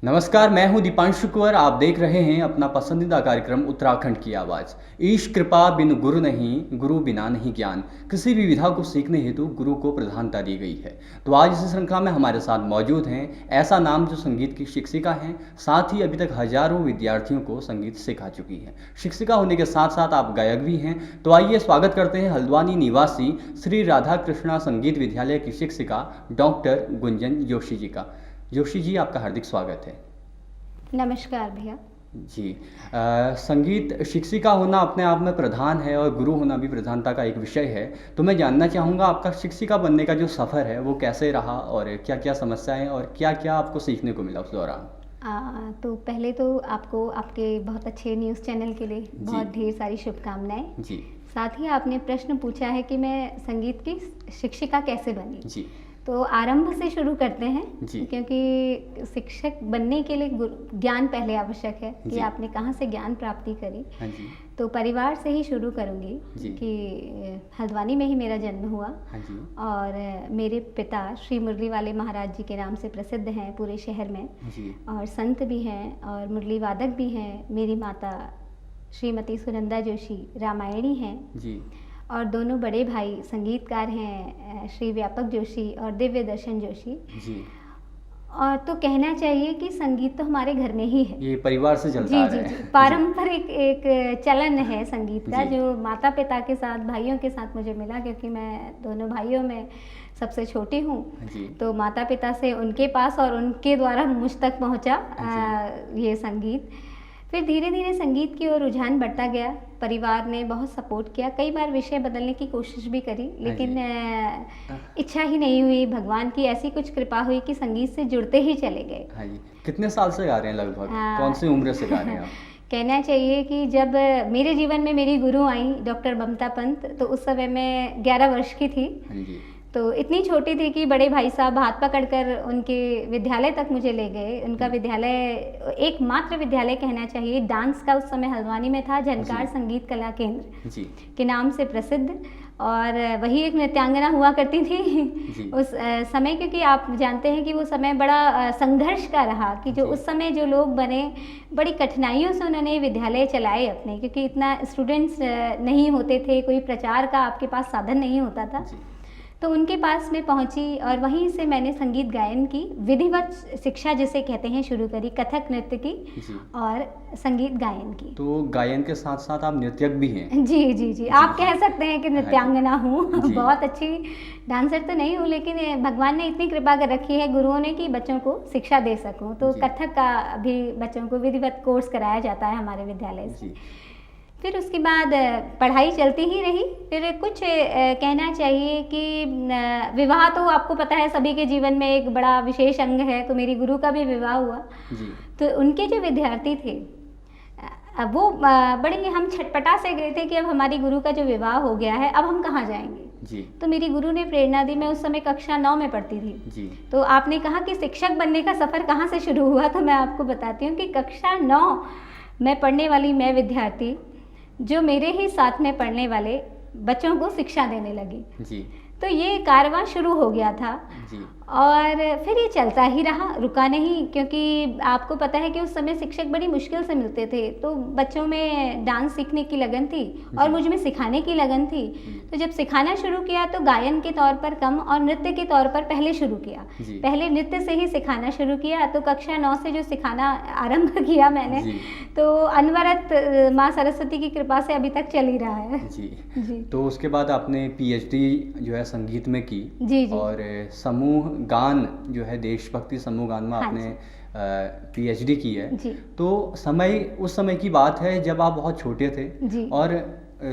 नमस्कार, मैं हूं दीपांशु कुंवर। आप देख रहे हैं अपना पसंदीदा कार्यक्रम उत्तराखंड की आवाज़। ईश कृपा बिन गुरु नहीं, गुरु बिना नहीं ज्ञान। किसी भी विधा को सीखने हेतु गुरु को प्रधानता दी गई है। तो आज इस श्रृंखला में हमारे साथ मौजूद हैं ऐसा नाम जो संगीत की शिक्षिका हैं, साथ ही अभी तक हजारों विद्यार्थियों को संगीत सिखा चुकी हैं। शिक्षिका होने के साथ साथ आप गायक भी हैं। तो आइए स्वागत करते हैं हल्द्वानी निवासी श्री राधा कृष्णा संगीत विद्यालय की शिक्षिका डॉक्टर गुंजन जोशी जी का। जोशी जी, आपका हार्दिक स्वागत है। नमस्कार भैया जी। संगीत शिक्षिका होना अपने आप में प्रधान है और गुरु होना भी प्रधानता का एक विषय है। तो मैं जानना चाहूँगा आपका शिक्षिका बनने का जो सफ़र है वो कैसे रहा और क्या क्या समस्याएं और क्या क्या आपको सीखने को मिला उस दौरान। तो पहले तो आपको आपके बहुत अच्छे न्यूज़ चैनल के लिए बहुत ढेर सारी शुभकामनाएं। जी। साथ ही आपने प्रश्न पूछा है कि मैं संगीत की शिक्षिका कैसे बनी। जी। तो आरंभ से शुरू करते हैं जी। क्योंकि शिक्षक बनने के लिए ज्ञान पहले आवश्यक है कि जी। आपने कहाँ से ज्ञान प्राप्ति करी। हाँ जी। तो परिवार से ही शुरू करूँगी जी। कि हल्द्वानी में ही मेरा जन्म हुआ। हाँ जी। और मेरे पिता श्री मुरली वाले महाराज जी के नाम से प्रसिद्ध हैं पूरे शहर में। जी। और संत भी हैं और मुरली वादक भी हैं। मेरी माता श्रीमती सुनंदा जोशी रामायणी हैं जी। और दोनों बड़े भाई संगीतकार हैं, श्री व्यापक जोशी और दिव्य दर्शन जोशी। जी। और तो कहना चाहिए कि संगीत तो हमारे घर में ही है, ये परिवार से चलता आ जी रहा जी है। जी पारंपरिक एक चलन है संगीत का, जी। जो माता पिता के साथ भाइयों के साथ मुझे मिला, क्योंकि मैं दोनों भाइयों में सबसे छोटी हूँ। जी। तो माता पिता से उनके पास और उनके द्वारा मुझ तक पहुँचा ये संगीत। फिर धीरे धीरे संगीत की ओर रुझान बढ़ता गया। परिवार ने बहुत सपोर्ट किया, कई बार विषय बदलने की कोशिश भी करी, लेकिन इच्छा ही नहीं हुई। भगवान की ऐसी कुछ कृपा हुई कि संगीत से जुड़ते ही चले गए। हाँ जी। कितने साल से गा रहे हैं लगभग? कौन सी उम्र से गा रहे हैं आप? कहना चाहिए कि जब मेरे जीवन में मेरी गुरु आई डॉक्टर ममता पंत, तो उस समय मैं 11 वर्ष की थी। हाँ जी। तो इतनी छोटी थी कि बड़े भाई साहब हाथ पकड़कर उनके विद्यालय तक मुझे ले गए। उनका विद्यालय एकमात्र विद्यालय कहना चाहिए, डांस का उस समय हल्द्वानी में था, झनकार संगीत कला केंद्र जी। के नाम से प्रसिद्ध। और वही एक नृत्यांगना हुआ करती थी उस समय, क्योंकि आप जानते हैं कि वो समय बड़ा संघर्ष का रहा कि जो उस समय जो लोग बने, बड़ी कठिनाइयों से उन्होंने विद्यालय चलाए अपने, क्योंकि इतना स्टूडेंट्स नहीं होते थे, कोई प्रचार का आपके पास साधन नहीं होता था। तो उनके पास मैं पहुंची और वहीं से मैंने संगीत गायन की विधिवत शिक्षा जिसे कहते हैं शुरू करी, कथक नृत्य की और संगीत गायन की। तो गायन के साथ साथ आप नृत्यक भी हैं? जी जी जी, आप कह सकते हैं कि नृत्यांगना हूँ। बहुत अच्छी डांसर तो नहीं हूँ, लेकिन भगवान ने इतनी कृपा कर रखी है गुरुओं ने कि बच्चों को शिक्षा दे सकूँ। तो कथक का भी बच्चों को विधिवत कोर्स कराया जाता है हमारे विद्यालय से। फिर उसके बाद पढ़ाई चलती ही रही। फिर कुछ कहना चाहिए कि विवाह तो आपको पता है सभी के जीवन में एक बड़ा विशेष अंग है, तो मेरी गुरु का भी विवाह हुआ। जी। तो उनके जो विद्यार्थी थे वो बड़े हम छटपटा से गए थे कि अब हमारी गुरु का जो विवाह हो गया है, अब हम कहाँ जाएंगे। जी। तो मेरी गुरु ने प्रेरणा दी। मैं उस समय कक्षा 9 में पढ़ती थी। जी। तो आपने कहा कि शिक्षक बनने का सफ़र कहाँ से शुरू हुआ, तो मैं आपको बताती हूँ कि कक्षा 9 में पढ़ने वाली मैं विद्यार्थी जो मेरे ही साथ में पढ़ने वाले बच्चों को शिक्षा देने लगी। जी। तो ये कारवां शुरू हो गया था। जी। और फिर ये चलता ही रहा, रुका नहीं, क्योंकि आपको पता है कि उस समय शिक्षक बड़ी मुश्किल से मिलते थे। तो बच्चों में डांस सीखने की लगन थी और मुझ में सिखाने की लगन थी। तो जब सिखाना शुरू किया तो गायन के तौर पर कम और नृत्य के तौर पर पहले शुरू किया। पहले नृत्य से ही सिखाना शुरू किया। तो कक्षा 9 से जो सिखाना आरंभ किया मैंने, तो अनवरत माँ सरस्वती की कृपा से अभी तक चल ही रहा है। जी। तो उसके बाद आपने PhD जो है संगीत में की। जी। और समूह गान जो है देशभक्ति समूह गान में आपने PhD की है। जी। तो उस समय की बात है जब आप बहुत छोटे थे। जी। और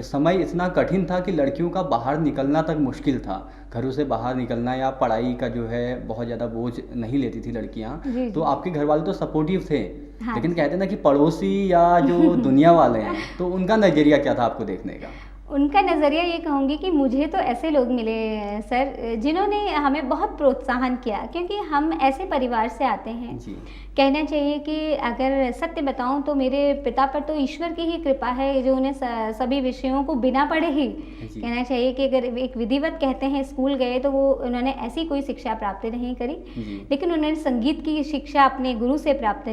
समय इतना कठिन था कि लड़कियों का बाहर निकलना तक मुश्किल था। घरों से बाहर निकलना या पढ़ाई का जो है बहुत ज़्यादा बोझ नहीं लेती थी लड़कियां। तो आपके घर वाले तो सपोर्टिव थे। लेकिन कहते हैं ना कि पड़ोसी या जो दुनिया वाले हैं, तो उनका नज़रिया क्या था आपको देखने का? उनका नज़रिया ये कहूँगी कि मुझे तो ऐसे लोग मिले सर जिन्होंने हमें बहुत प्रोत्साहन किया, क्योंकि हम ऐसे परिवार से आते हैं। जी। कहना चाहिए कि अगर सत्य बताऊं तो मेरे पिता पर तो ईश्वर की ही कृपा है, जो उन्हें सभी विषयों को बिना पढ़े ही, जी। कहना चाहिए कि अगर एक विधिवत कहते हैं स्कूल गए तो वो उन्होंने ऐसी कोई शिक्षा प्राप्त नहीं करी, जी। लेकिन उन्होंने संगीत की शिक्षा अपने गुरु से प्राप्त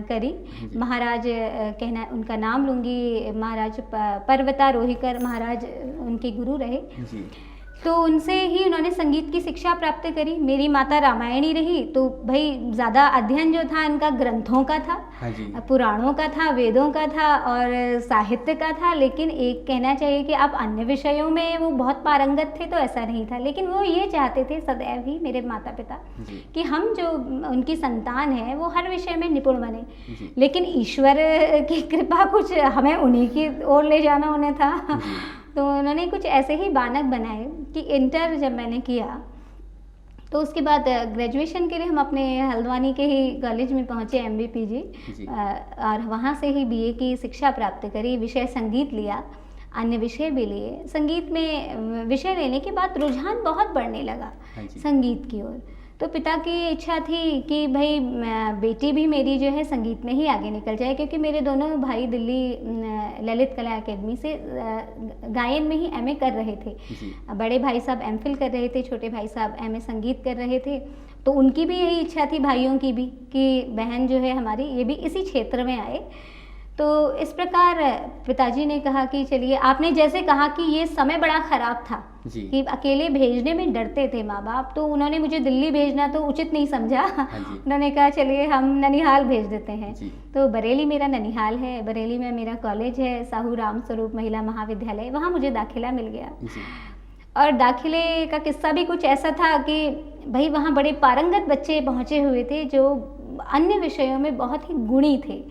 करी। जी। महाराज कहना उनका नाम लूँगी, महाराज पर्वतारोहिकर महाराज उनके गुरु रहे। जी। तो उनसे ही उन्होंने संगीत की शिक्षा प्राप्त करी। मेरी माता रामायणी रही, तो भाई ज़्यादा अध्ययन जो था इनका ग्रंथों का था, हाँ जी। पुराणों का था, वेदों का था और साहित्य का था। लेकिन एक कहना चाहिए कि आप अन्य विषयों में वो बहुत पारंगत थे, तो ऐसा नहीं था। लेकिन वो ये चाहते थे सदैव ही, मेरे माता पिता, कि हम जो उनकी संतान है वो हर विषय में निपुण बने। लेकिन ईश्वर की कृपा कुछ हमें उन्हीं की ओर ले जाना उन्हें था। तो उन्होंने कुछ ऐसे ही बानक बनाए कि इंटर जब मैंने किया तो उसके बाद ग्रेजुएशन के लिए हम अपने हल्द्वानी के ही कॉलेज में पहुँचे, MBPG, और वहाँ से ही BA की शिक्षा प्राप्त करी। विषय संगीत लिया, अन्य विषय भी लिए। संगीत में विषय लेने के बाद रुझान बहुत बढ़ने लगा संगीत की ओर। तो पिता की इच्छा थी कि भाई बेटी भी मेरी जो है संगीत में ही आगे निकल जाए, क्योंकि मेरे दोनों भाई दिल्ली ललित कला अकेडमी से गायन में ही MA कर रहे थे। बड़े भाई साहब MPhil कर रहे थे, छोटे भाई साहब MA संगीत कर रहे थे। तो उनकी भी यही इच्छा थी, भाइयों की भी, कि बहन जो है हमारी ये भी इसी क्षेत्र में आए। तो इस प्रकार पिताजी ने कहा कि चलिए, आपने जैसे कहा कि ये समय बड़ा ख़राब था कि अकेले भेजने में डरते थे माँ बाप, तो उन्होंने मुझे दिल्ली भेजना तो उचित नहीं समझा। उन्होंने कहा चलिए हम ननिहाल भेज देते हैं। तो बरेली मेरा ननिहाल है, बरेली में मेरा कॉलेज है, साहू राम स्वरूप महिला महाविद्यालय, वहाँ मुझे दाखिला मिल गया। और दाखिले का किस्सा भी कुछ ऐसा था कि भाई वहाँ बड़े पारंगत बच्चे पहुँचे हुए थे जो अन्य विषयों में बहुत ही गुणी थे।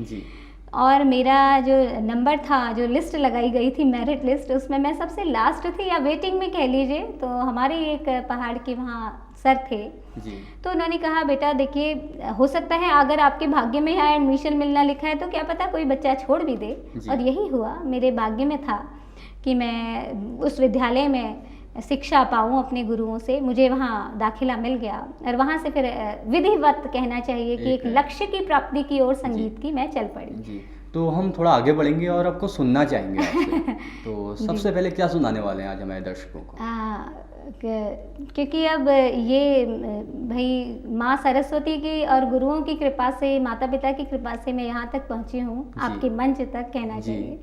और मेरा जो नंबर था, जो लिस्ट लगाई गई थी, मेरिट लिस्ट, उसमें मैं सबसे लास्ट थी, या वेटिंग में कह लीजिए। तो हमारे एक पहाड़ के वहाँ सर थे, तो उन्होंने कहा बेटा देखिए, हो सकता है अगर आपके भाग्य में यहाँ एडमिशन मिलना लिखा है तो क्या पता कोई बच्चा छोड़ भी दे। और यही हुआ, मेरे भाग्य में था कि मैं उस विद्यालय में शिक्षा पाऊँ अपने गुरुओं से। मुझे वहाँ दाखिला मिल गया और वहाँ से फिर विधिवत कहना चाहिए कि एक लक्ष्य की प्राप्ति की ओर संगीत की मैं चल पड़ी। जी। तो हम थोड़ा आगे बढ़ेंगे और आपको सुनना चाहेंगे आपसे। तो सबसे पहले क्या सुनाने वाले हैं आज हमारे दर्शकों को? क्योंकि अब ये भाई माँ सरस्वती की और गुरुओं की कृपा से, माता पिता की कृपा से मैं यहाँ तक पहुँची हूँ, आपके मंच तक कहना चाहिए।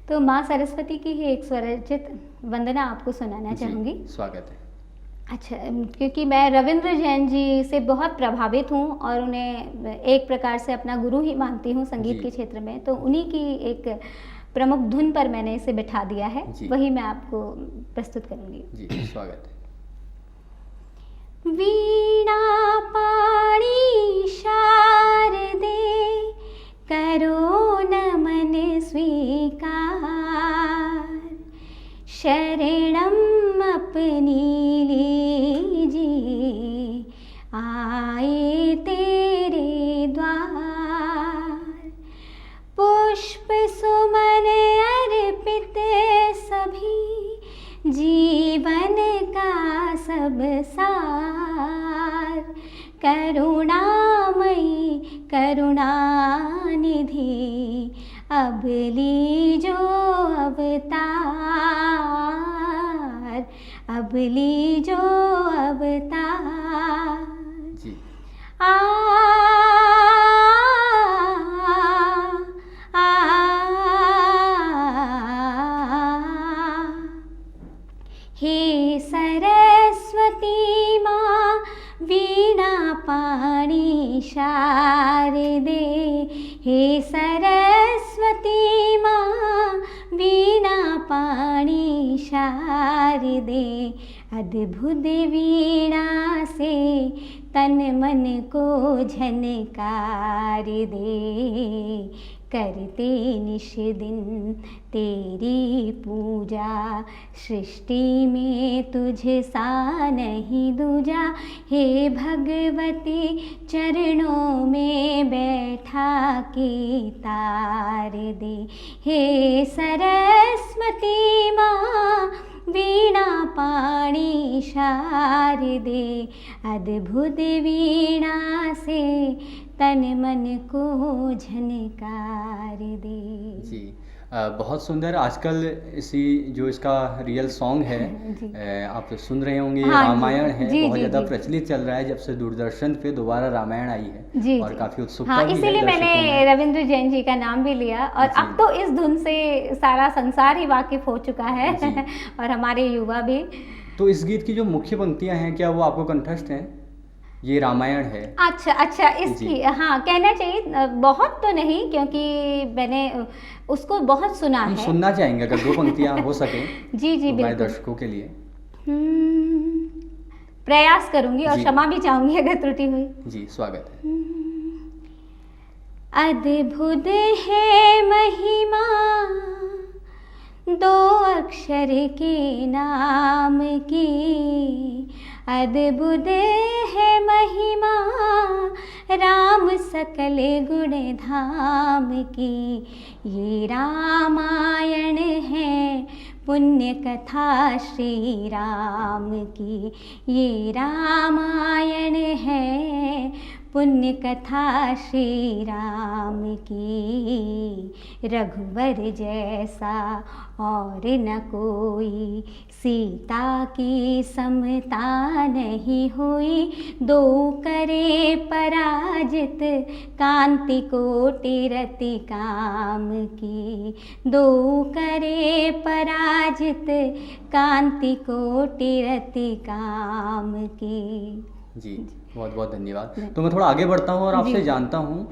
तो माँ सरस्वती की ही एक स्वरचित वंदना आपको सुनाना चाहूँगी। स्वागत है। अच्छा, क्योंकि मैं रविंद्र जैन जी से बहुत प्रभावित हूँ और उन्हें एक प्रकार से अपना गुरु ही मानती हूँ संगीत के क्षेत्र में। तो उन्हीं की एक प्रमुख धुन पर मैंने इसे बिठा दिया है, वही मैं आपको प्रस्तुत करूँगी। जी, स्वागत है। वीणा पाणी शारदे करो नमन स्वीकार, शरणम अपनी लीजिए आए तेरे द्वार। पुष्प सुमन अर्पित सभी जीवन का सब सार, करुणामयी करुणानिधि अब लीजो अवतार, अब लीजो अवतार। जी। हे सरस्वती माँ वीणा पाणी शारदे, हे सरस्वती माँ वीणा पाणी शारदे, अद्भुत वीणा से तन मन को झनकार दे, करते निश दिन तेरी पूजा, सृष्टि में तुझ सा नहीं दूजा। हे भगवती चरणों में बैठा के तार दे, हे सरस्वती माँ वीणा पाणी शारदे, अद्भुत वीणा से तन मन को झनकार दे। जी बहुत सुंदर। आजकल इसी जो इसका रियल सॉन्ग है आप सुन रहे होंगे, हाँ, रामायण है, जी, बहुत जी, ज़्यादा जी। प्रचलित चल रहा है जब से दूरदर्शन पे दोबारा रामायण आई है जी, और जी। काफ़ी उत्सुकता हाँ, भी है इसीलिए दर्शकों मैंने में। रविंद्र जैन जी का नाम भी लिया और जी। अब तो इस धुन से सारा संसार ही वाकिफ हो चुका है जी। और हमारे युवा भी। तो इस गीत की जो मुख्य पंक्तियां हैं क्या वो आपको कंठस्थ हैं? ये रामायण है। अच्छा अच्छा, इसकी हाँ कहना चाहिए, बहुत तो नहीं क्योंकि मैंने उसको बहुत सुना हम है। सुनना चाहेंगे अगर दो पंक्तियां हो सके जी जी तो हमारे बिल्कुल। दर्शकों के लिए। प्रयास करूंगी और जी। क्षमा भी चाहूंगी अगर त्रुटि हुई। जी स्वागत है। अद्भुत है महिमा दो अक्षर के नाम की, अद्भुत है महिमा राम सकल गुण धाम की। ये रामायण है पुण्य कथा श्री राम की, ये रामायण है पुण्य कथा श्री राम की। रघुवर जैसा और न कोई, सीता की समता नहीं हुई। दो करे पराजित कांति कोटि रति काम की, दो करे पराजित कांति कोटि रति काम की। जी बहुत बहुत धन्यवाद। तो मैं थोड़ा आगे बढ़ता हूँ और आपसे जानता हूँ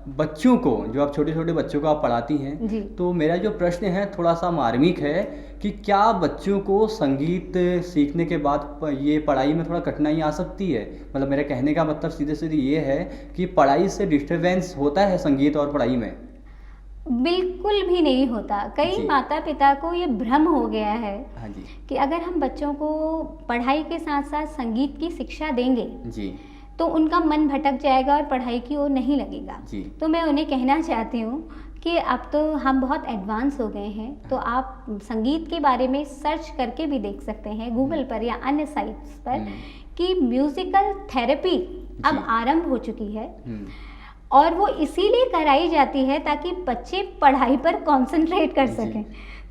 बच्चों को, जो आप छोटे छोटे बच्चों को आप पढ़ाती हैं, जी। तो मेरा जो प्रश्न है थोड़ा सा मार्मिक है कि क्या बच्चों को संगीत सीखने के बाद ये पढ़ाई में थोड़ा कठिनाई आ सकती है? मतलब मेरे कहने का मतलब सीधे सीधे ये है कि पढ़ाई से डिस्टरबेंस होता है संगीत और पढ़ाई में? बिल्कुल भी नहीं होता। कई जी। माता पिता को ये भ्रम हो गया है हाँ जी। कि अगर हम बच्चों को पढ़ाई के साथ साथ संगीत की शिक्षा देंगे जी तो उनका मन भटक जाएगा और पढ़ाई की ओर नहीं लगेगा। जी। तो मैं उन्हें कहना चाहती हूँ कि अब तो हम बहुत एडवांस हो गए हैं, तो आप संगीत के बारे में सर्च करके भी देख सकते हैं गूगल पर या अन्य साइट्स पर कि म्यूजिकल थेरेपी अब जी। आरंभ हो चुकी है और वो इसीलिए कराई जाती है ताकि बच्चे पढ़ाई पर कंसंट्रेट कर जी। सकें।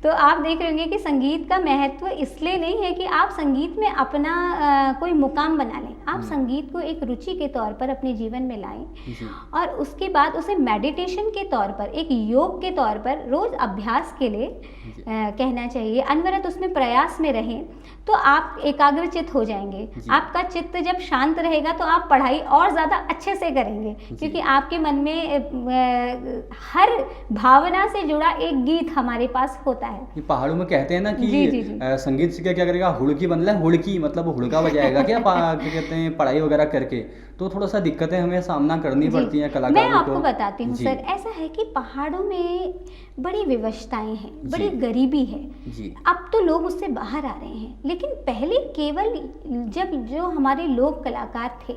तो आप देख रहे होंगे कि संगीत का महत्व इसलिए नहीं है कि आप संगीत में अपना कोई मुकाम बना लें। आप संगीत को एक रुचि के तौर पर अपने जीवन में लाएं जी। और उसके बाद उसे मेडिटेशन के तौर पर, एक योग के तौर पर रोज अभ्यास के लिए कहना चाहिए। अनवरत उसमें प्रयास में रहें तो आप एकाग्रचित हो जाएंगे। आपका चित्त जब शांत रहेगा तो आप पढ़ाई और ज़्यादा अच्छे से करेंगे क्योंकि आपके मन में हर भावना से जुड़ा एक गीत हमारे पास होता है। ये पहाड़ों में कहते हैं ना कि जी, जी, जी। संगीत सीख के क्या करेगा, हुड़की बन ले, हुड़की मतलब वो हुड़का बजाएगा क्या क्या कहते हैं पढ़ाई वगैरह करके। तो थोड़ा सा दिक्कतें हमें सामना करनी पड़ती हैं कलाकारों को। मैं आपको बताती हूँ सर, ऐसा है कि पहाड़ों में बड़ी विवशताएं हैं, बड़ी गरीबी है जी। अब तो लोग उससे बाहर आ रहे हैं, लेकिन पहले केवल जब जो हमारे लोक कलाकार थे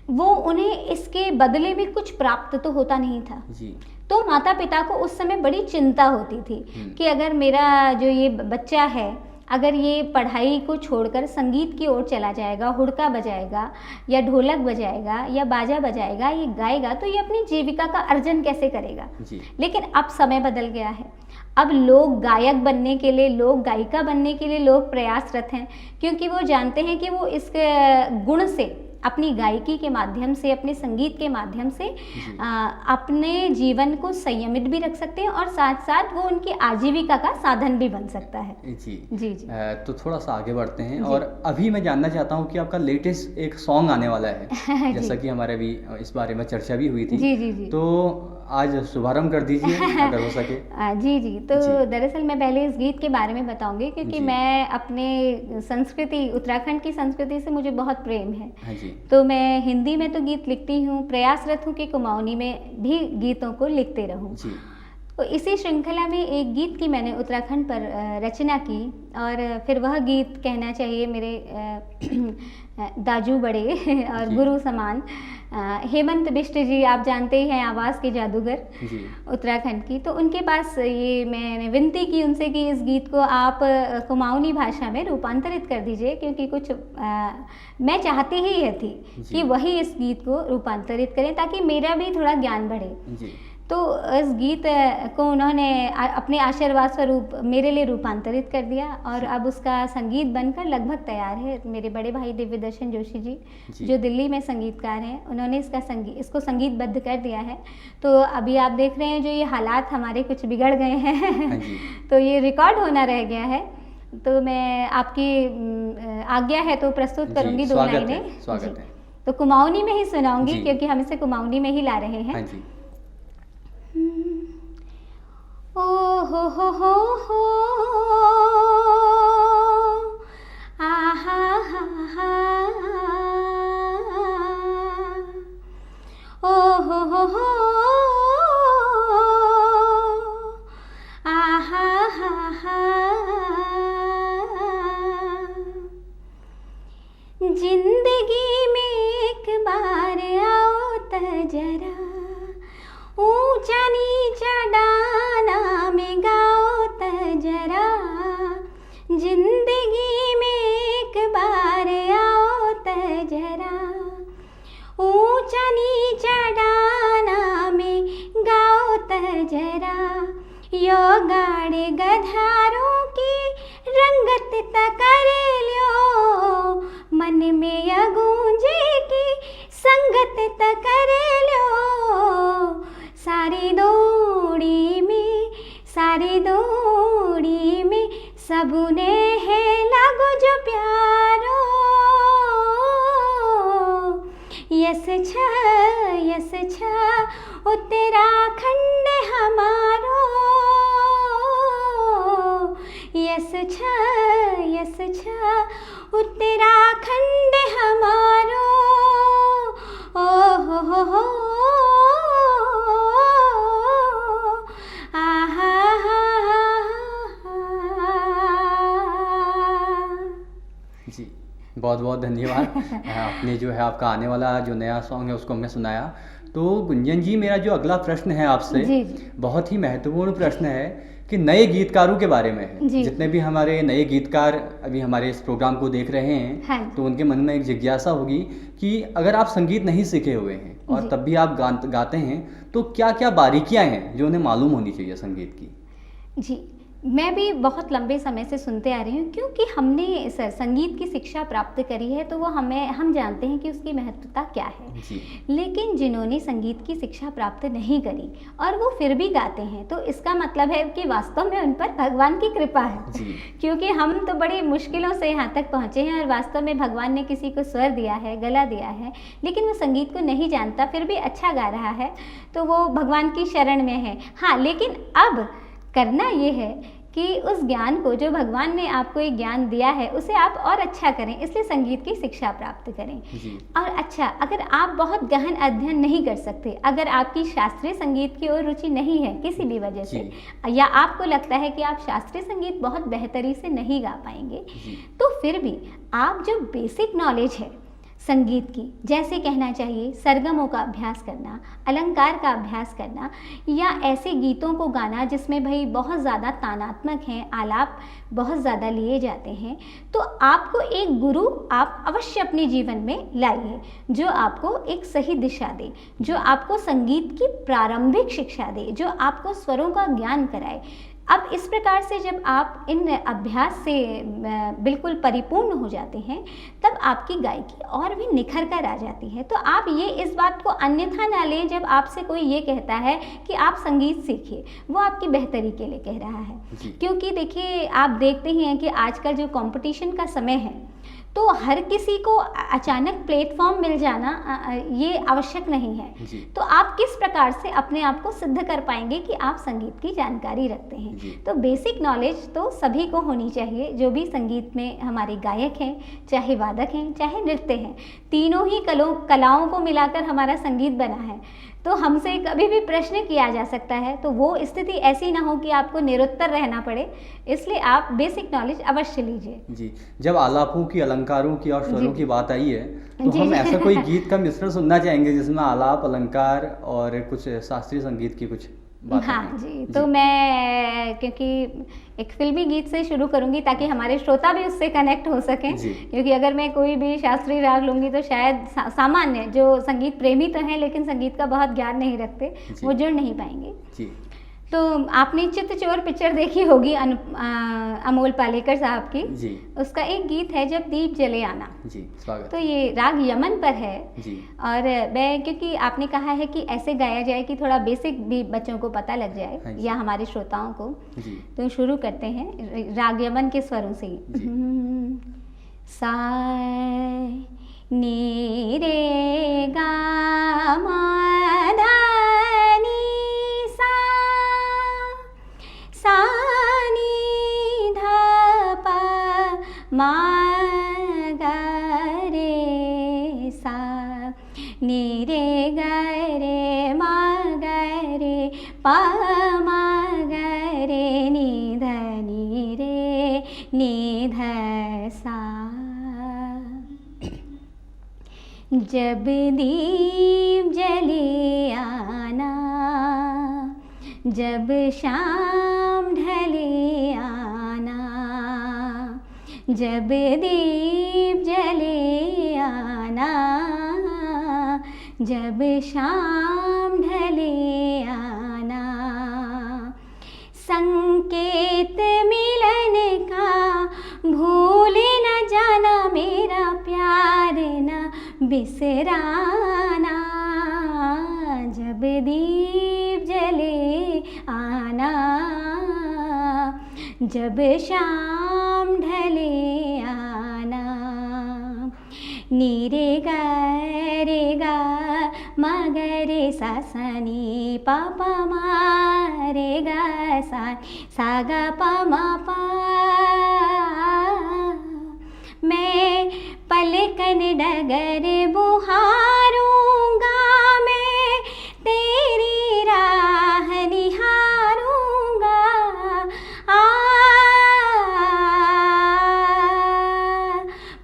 वो उन्हें इसके बदले में कुछ प्राप्त तो होता नहीं था जी। तो माता पिता को उस समय बड़ी चिंता होती थी कि अगर मेरा जो ये बच्चा है अगर ये पढ़ाई को छोड़कर संगीत की ओर चला जाएगा, हुड़का बजाएगा या ढोलक बजाएगा या बाजा बजाएगा, ये गाएगा तो ये अपनी जीविका का अर्जन कैसे करेगा। लेकिन अब समय बदल गया है। अब लोग गायक बनने के लिए, लोग गायिका बनने के लिए लोग प्रयासरत हैं क्योंकि वो जानते हैं कि वो इस गुण से, अपनी गायकी के माध्यम से, अपने संगीत के माध्यम से अपने जीवन को संयमित भी रख सकते हैं और साथ साथ वो उनकी आजीविका का साधन भी बन सकता है। जी जी जी। तो थोड़ा सा आगे बढ़ते हैं और अभी मैं जानना चाहता हूँ कि आपका लेटेस्ट एक सॉन्ग आने वाला है जैसा कि हमारे अभी इस बारे में चर्चा भी हुई थी। जी जी जी। तो आज शुभारंभ कर दीजिए अगर हो सके। जी जी। तो दरअसल मैं पहले इस गीत के बारे में बताऊंगी क्योंकि मैं अपने संस्कृति, उत्तराखंड की संस्कृति से मुझे बहुत प्रेम है। तो मैं हिंदी में तो गीत लिखती हूँ, प्रयासरत हूँ कि कुमाऊनी में भी गीतों को लिखते रहूँ। जी। तो इसी श्रृंखला में एक गीत की मैंने उत्तराखंड पर रचना की, और फिर वह गीत कहना चाहिए मेरे दाजू बड़े और जी। गुरु समान हेमंत बिष्ट जी, आप जानते ही हैं, आवाज़ के जादूगर जी। उत्तराखंड की। तो उनके पास ये मैंने विनती की उनसे कि इस गीत को आप कुमाऊनी भाषा में रूपांतरित कर दीजिए, क्योंकि कुछ मैं चाहती ही ये थी जी। कि वही इस गीत को रूपांतरित करें ताकि मेरा भी थोड़ा ज्ञान बढ़े। जी। तो इस गीत को उन्होंने अपने आशीर्वाद स्वरूप मेरे लिए रूपांतरित कर दिया, और अब उसका संगीत बनकर लगभग तैयार है। मेरे बड़े भाई दिव्य दर्शन जोशी जी, जो दिल्ली में संगीतकार हैं, उन्होंने इसको संगीतबद्ध कर दिया है। तो अभी आप देख रहे हैं जो ये हालात हमारे कुछ बिगड़ गए हैं तो ये रिकॉर्ड होना रह गया है। तो मैं आपकी आज्ञा है तो प्रस्तुत करूंगी 2 लाइनें। स्वागत है। तो कुमाऊनी में ही सुनाऊंगी, क्योंकि हम इसे कुमाऊनी में ही ला रहे हैं। हाँ जी। ओ हो आहा हा हा, ओ हो आहा हा हा। जिंदगी में एक बार आओ त जरा, ऊंचा नीचा डाना में गाओ त जरा। जिंदगी में एक बार आओ त जरा, ऊंचा नीचा डाना में गाओ त जरा। यो गाड़े गधारों की रंगत त कर ल्यो, मन में या गूंजे की संगत त कर ल्यो। सारी दौड़ी में सबने है लागो जो प्यारो। यस छा उत्तराखंड हमारो। यस छा उत्तराखंड हमारो। ओ हो जी, बहुत बहुत धन्यवाद। आपने जो है आपका आने वाला जो नया सॉन्ग है उसको हमें सुनाया। तो गुंजन जी, मेरा जो अगला प्रश्न है आपसे, जी। बहुत ही महत्वपूर्ण प्रश्न है कि नए गीतकारों के बारे में है। जितने भी हमारे नए गीतकार अभी हमारे इस प्रोग्राम को देख रहे हैं, हाँ। तो उनके मन में एक जिज्ञासा होगी कि अगर आप संगीत नहीं सीखे हुए हैं और तब भी आप गाते हैं, तो क्या क्या बारीकियां हैं जो उन्हें मालूम होनी चाहिए संगीत की? जी, मैं भी बहुत लंबे समय से सुनते आ रही हूँ, क्योंकि हमने संगीत की शिक्षा प्राप्त करी है तो वो हम जानते हैं कि उसकी महत्वता क्या है। जी। लेकिन जिन्होंने संगीत की शिक्षा प्राप्त नहीं करी और वो फिर भी गाते हैं, तो इसका मतलब है कि वास्तव में उन पर भगवान की कृपा है। जी। क्योंकि हम तो बड़ी मुश्किलों से यहाँ तक पहुँचे हैं, और वास्तव में भगवान ने किसी को स्वर दिया है, गला दिया है, लेकिन वो संगीत को नहीं जानता फिर भी अच्छा गा रहा है, तो वो भगवान की शरण में है। हाँ, लेकिन अब करना ये है कि उस ज्ञान को, जो भगवान ने आपको एक ज्ञान दिया है, उसे आप और अच्छा करें, इसलिए संगीत की शिक्षा प्राप्त करें। जी। और अच्छा, अगर आप बहुत गहन अध्ययन नहीं कर सकते, अगर आपकी शास्त्रीय संगीत की ओर रुचि नहीं है किसी भी वजह से, या आपको लगता है कि आप शास्त्रीय संगीत बहुत बेहतरी से नहीं गा पाएंगे, तो फिर भी आप जो बेसिक नॉलेज है संगीत की, जैसे कहना चाहिए सरगमों का अभ्यास करना, अलंकार का अभ्यास करना, या ऐसे गीतों को गाना जिसमें भाई बहुत ज़्यादा तानात्मक हैं, आलाप बहुत ज़्यादा लिए जाते हैं, तो आपको एक गुरु आप अवश्य अपने जीवन में लाइए, जो आपको एक सही दिशा दे, जो आपको संगीत की प्रारंभिक शिक्षा दे, जो आपको स्वरों का ज्ञान कराए। अब इस प्रकार से जब आप इन अभ्यास से बिल्कुल परिपूर्ण हो जाते हैं, तब आपकी गायकी और भी निखर कर आ जाती है। तो आप ये इस बात को अन्यथा ना लें जब आपसे कोई ये कहता है कि आप संगीत सीखिए, वो आपकी बेहतरी के लिए कह रहा है। क्योंकि देखिए, आप देखते ही हैं कि आजकल जो कंपटीशन का समय है, तो हर किसी को अचानक प्लेटफॉर्म मिल जाना ये आवश्यक नहीं है। जी। तो आप किस प्रकार से अपने आप को सिद्ध कर पाएंगे कि आप संगीत की जानकारी रखते हैं। जी। तो बेसिक नॉलेज तो सभी को होनी चाहिए, जो भी संगीत में हमारे गायक हैं, चाहे वादक हैं, चाहे नृत्य हैं, तीनों ही कलाओं को मिलाकर हमारा संगीत बना है। तो हमसे कभी भी प्रश्न किया जा सकता है, तो वो स्थिति ऐसी ना हो कि आपको निरुत्तर रहना पड़े, इसलिए आप बेसिक नॉलेज अवश्य लीजिए। जी, जब आलापों की, अलंकारों की और स्वरों जी। की बात आई है, तो जी। हम ऐसा कोई गीत का मिश्रण सुनना चाहेंगे जिसमें आलाप, अलंकार और कुछ शास्त्रीय संगीत की कुछ बातें हाँ हैं। जी, तो मैं क्योंकि एक फिल्मी गीत से शुरू करूंगी ताकि हमारे श्रोता भी उससे कनेक्ट हो सकें, जी। क्योंकि अगर मैं कोई भी शास्त्रीय राग लूंगी तो शायद सामान्य जो संगीत प्रेमी तो हैं लेकिन संगीत का बहुत ज्ञान नहीं रखते, जी। वो जुड़ नहीं पाएंगे। जी। तो आपने चित्तचोर पिक्चर देखी होगी अमोल पालेकर साहब की। जी। उसका एक गीत है जब दीप जले आना। जी, स्वागत। तो ये राग यमन पर है। जी। और मैं, क्योंकि आपने कहा है कि ऐसे गाया जाए कि थोड़ा बेसिक भी बच्चों को पता लग हाँ जाए जी। या हमारे श्रोताओं को, जी। तो शुरू करते हैं राग यमन के स्वरों से ही। जी। सा नी रे गा मा धा नी सा, सा नी धा पा मा गा रे सा, नी रे गा रे मा गा रे पा मा गा रे नी धा नी रे नी धा सा। जब दीप जले आना, जब शाम ढले आना, जब दीप जले आना, जब शाम ढले आना, संकेत मिलन का भूल न जाना, मेरा प्यार न बिसराना, जब दीप जले आना, जब शाम ढले आना, नी रे गा मा गा रे सा सा नी पा पा मा रे गा सा गा पा मा पा। मैं पलकन डगर बुहारूंगा, मैं तेरी राह निहारूंगा,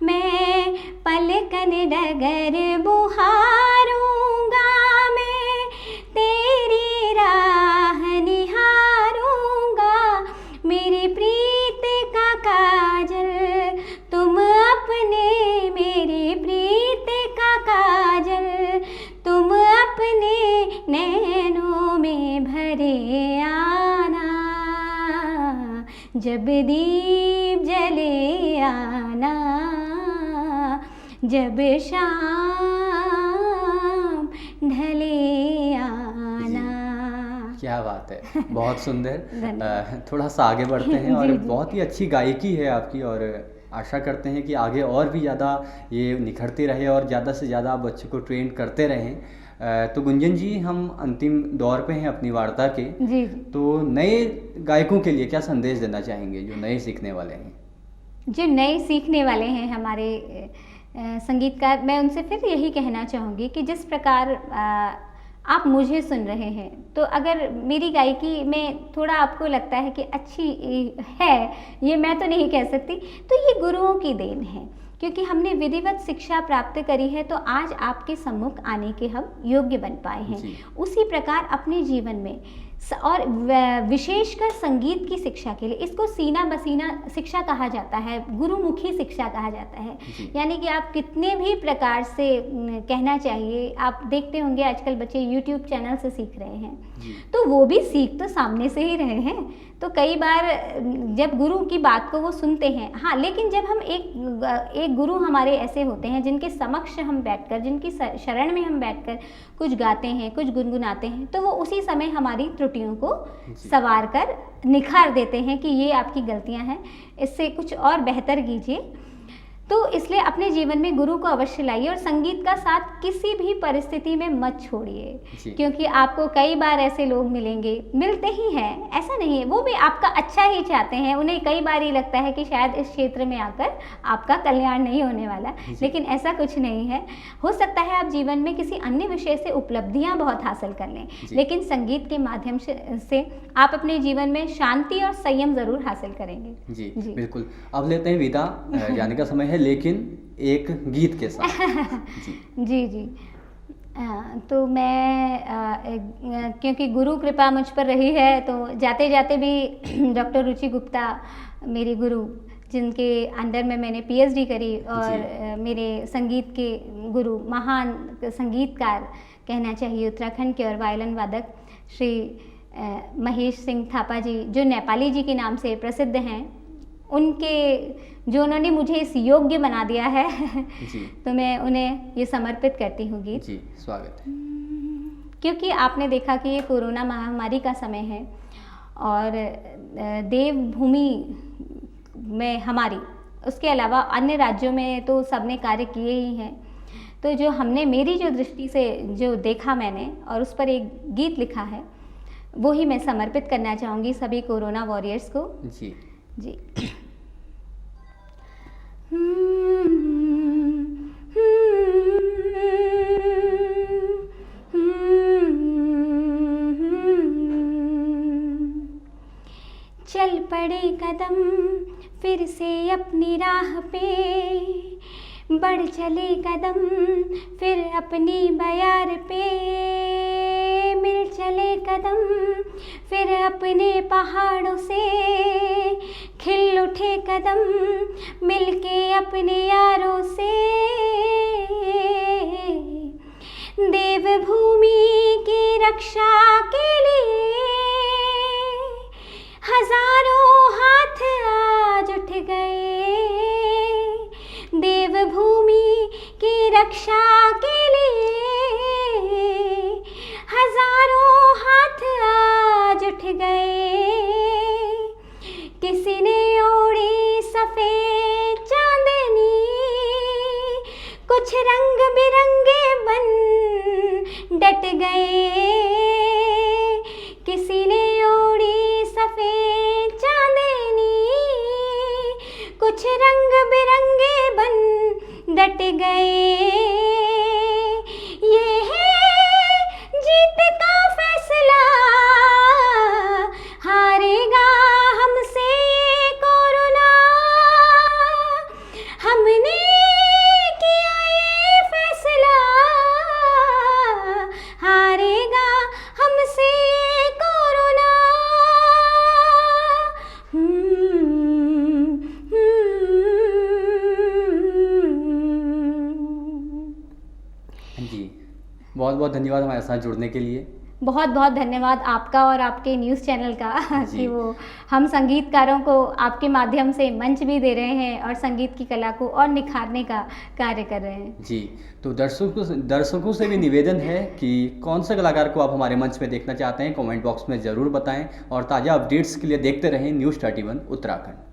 मैं पलकन डगर बुहारूंगा, मैं तेरी राह निहारूंगा, मेरी प्रीत का काजल तुम अपने, मेरी प्रीत का काजल तुम अपने नैनों में भरे आना, जब दीप जले आना, जब शाम ढले आना। क्या बात है, बहुत सुंदर। थोड़ा सा आगे बढ़ते हैं और जी, जी। बहुत ही अच्छी गायकी है आपकी, और आशा करते हैं कि आगे और भी ज़्यादा ये निखरते रहे और ज़्यादा से ज़्यादा आप बच्चों को ट्रेन करते रहें। तो गुंजन जी, हम अंतिम दौर पे हैं अपनी वार्ता के। जी। तो नए गायकों के लिए क्या संदेश देना चाहेंगे, जो नए सीखने वाले हैं? जो नए सीखने वाले हैं हमारे संगीतकार, मैं उनसे फिर यही कहना चाहूँगी कि जिस प्रकार आप मुझे सुन रहे हैं, तो अगर मेरी गायकी में थोड़ा आपको लगता है कि अच्छी है, ये मैं तो नहीं कह सकती, तो ये गुरुओं की देन है, क्योंकि हमने विधिवत शिक्षा प्राप्त करी है, तो आज आपके सम्मुख आने के हम योग्य बन पाए हैं। उसी प्रकार अपने जीवन में और विशेषकर संगीत की शिक्षा के लिए, इसको सीना बसीना शिक्षा कहा जाता है, गुरुमुखी शिक्षा कहा जाता है। यानी कि आप कितने भी प्रकार से कहना चाहिए, आप देखते होंगे आजकल बच्चे YouTube चैनल से सीख रहे हैं, तो वो भी सीख तो सामने से ही रहे हैं। तो कई बार जब गुरु की बात को वो सुनते हैं, हाँ, लेकिन जब हम एक गुरु हमारे ऐसे होते हैं जिनके समक्ष हम बैठकर, जिनकी शरण में हम बैठकर कुछ गाते हैं, कुछ गुनगुनाते हैं, तो वो उसी समय हमारी त्रुटियों को संवार कर निखार देते हैं कि ये आपकी गलतियां हैं, इससे कुछ और बेहतर कीजिए। तो इसलिए अपने जीवन में गुरु को अवश्य लाइए और संगीत का साथ किसी भी परिस्थिति में मत छोड़िए, क्योंकि आपको कई बार ऐसे लोग मिलेंगे, मिलते ही हैं, ऐसा नहीं है, वो भी आपका अच्छा ही चाहते हैं। उन्हें कई बार ये लगता है कि शायद इस क्षेत्र में आकर आपका कल्याण नहीं होने वाला, लेकिन ऐसा कुछ नहीं है। हो सकता है आप जीवन में किसी अन्य विषय से उपलब्धियां बहुत हासिल कर लें, लेकिन संगीत के माध्यम से आप अपने जीवन में शांति और संयम जरूर हासिल करेंगे। जी बिल्कुल। अब लेते हैं विदा, जाने का समय है, लेकिन एक गीत के साथ। जी। तो मैं क्योंकि गुरु कृपा मुझ पर रही है, तो जाते जाते भी डॉक्टर रुचि गुप्ता मेरी गुरु, जिनके अंडर में मैंने पीएचडी करी, और मेरे संगीत के गुरु, महान संगीतकार कहना चाहिए उत्तराखंड के, और वायलिन वादक श्री महेश सिंह थापा जी, जो नेपाली जी के नाम से प्रसिद्ध हैं, उन्होंने मुझे इस योग्य बना दिया है जी। तो मैं उन्हें ये समर्पित करती हूँ गीत। जी, स्वागत है। क्योंकि आपने देखा कि ये कोरोना महामारी का समय है, और देवभूमि में हमारी, उसके अलावा अन्य राज्यों में तो सबने कार्य किए ही हैं। तो जो हमने, मेरी जो दृष्टि से जो देखा मैंने, और उस पर एक गीत लिखा है, वो ही मैं समर्पित करना चाहूँगी सभी कोरोना वॉरियर्स को। जी। चल पड़े कदम फिर से अपनी राह पे, बढ़ चले कदम फिर अपनी बयार पे, मिल चले कदम फिर अपने पहाड़ों से, खिल उठे कदम मिलके अपने यारों से। देवभूमि की रक्षा के लिए हजारों हाथ आज उठ गए, देवभूमि की रक्षा के लिए हजारों हाथ आज उठ गए। किसी ने ओढ़ी सफेद चांदनी, कुछ रंग बिरंगे बन डट गए। किसी ने ओढ़ी सफेद चांदनी, कुछ रंग बिरंगे बन डट गए। ये है जीत का फैसला, हारेगा हमसे ये कोरोना। हमने किया ये फैसला, हारेगा हमसे ये कोरोना। जी, बहुत बहुत धन्यवाद हमारे साथ जुड़ने के लिए। बहुत बहुत धन्यवाद आपका और आपके न्यूज़ चैनल का कि वो हम संगीतकारों को आपके माध्यम से मंच भी दे रहे हैं और संगीत की कला को और निखारने का कार्य कर रहे हैं। जी, तो दर्शकों से भी निवेदन है कि कौन से कलाकार को आप हमारे मंच में देखना चाहते हैं, कमेंट बॉक्स में ज़रूर बताएं, और ताज़ा अपडेट्स के लिए देखते रहें न्यूज़ 31 उत्तराखंड।